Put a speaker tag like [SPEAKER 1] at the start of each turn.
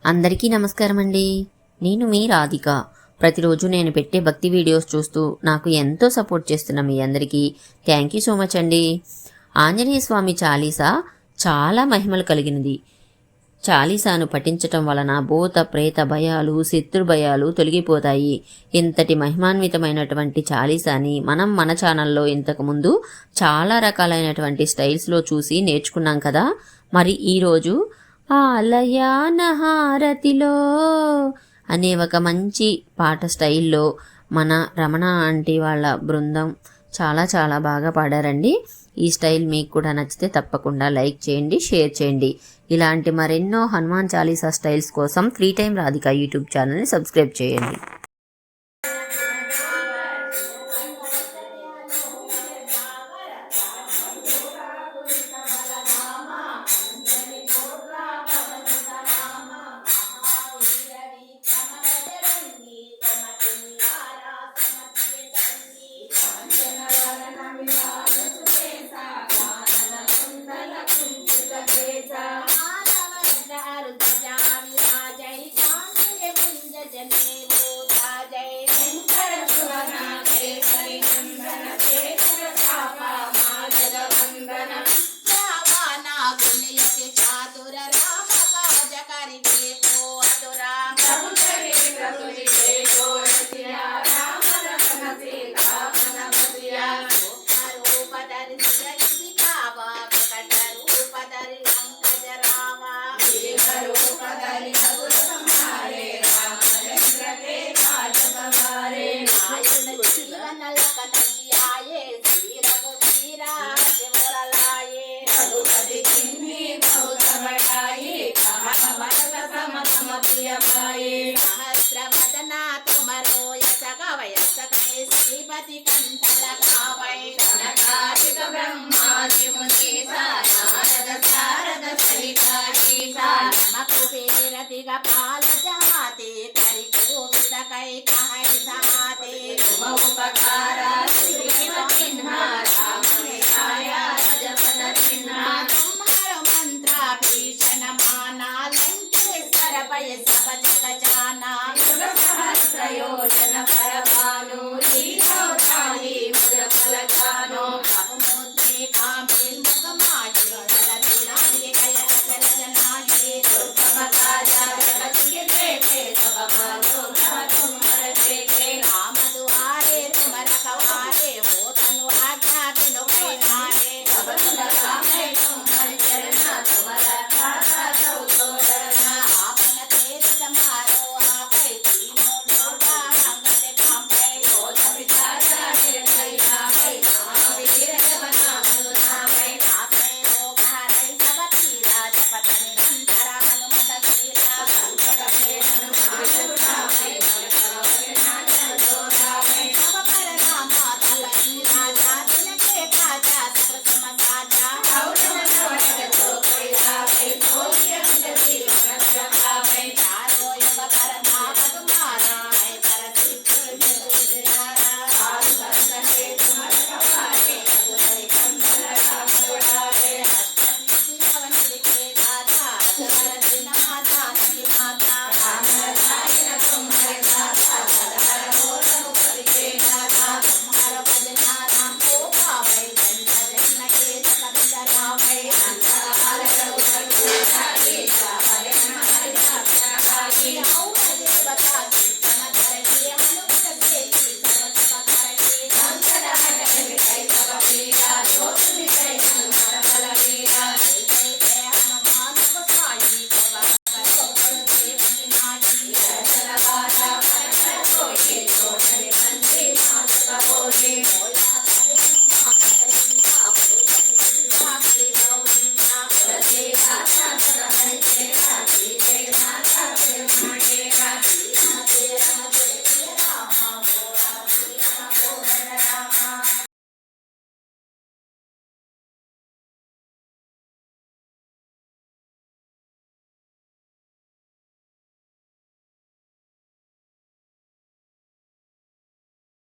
[SPEAKER 1] అందరికీ నమస్కారం అండి. నేను మీ రాధిక. ప్రతిరోజు నేను పెట్టే భక్తి వీడియోస్ చూస్తూ నాకు ఎంతో సపోర్ట్ చేస్తున్న మీ అందరికీ థ్యాంక్ యూ సో మచ్ అండి. ఆంజనేయ స్వామి చాలీసా చాలా మహిమలు కలిగినది. చాలీసాను పఠించటం వలన భూత ప్రేత భయాలు శత్రు భయాలు తొలగిపోతాయి. ఇంతటి మహిమాన్వితమైనటువంటి చాలీసాని మనం మన ఛానల్లో ఇంతకుముందు చాలా రకాలైనటువంటి స్టైల్స్లో చూసి నేర్చుకున్నాం కదా. మరి ఈరోజు ఆలయాన హారతిలో అనే ఒక మంచి పాట స్టైల్లో మన రమణ ఆంటీ వాళ్ళ బృందం చాలా బాగా పాడారండి. ఈ స్టైల్ మీకు కూడా నచ్చితే తప్పకుండా లైక్ చేయండి, షేర్ చేయండి. ఇలాంటి మరెన్నో హనుమాన్ చాలీసా స్టైల్స్ కోసం ఫ్రీ టైం రాధిక యూట్యూబ్ ఛానల్ని సబ్స్క్రైబ్ చేయండి.
[SPEAKER 2] सहस्रवदना तुमरो यशकवयसके श्रीपति कंठलकावै कनकादिक ब्रह्मादि मुनीसा नारद सारद सहिता शीसा नमकुबेर दिगपाल जहाते करि कोविद कै कहै सहाते तुम उपकारा श्रीमतिन्हा रामने छाया जपद चिन्हा तुम्हार मंत्र भीषण माना लंकेश्वर भय सब जग जाना सहस्रयोजन परभानु लीलोत्साही मुद फलका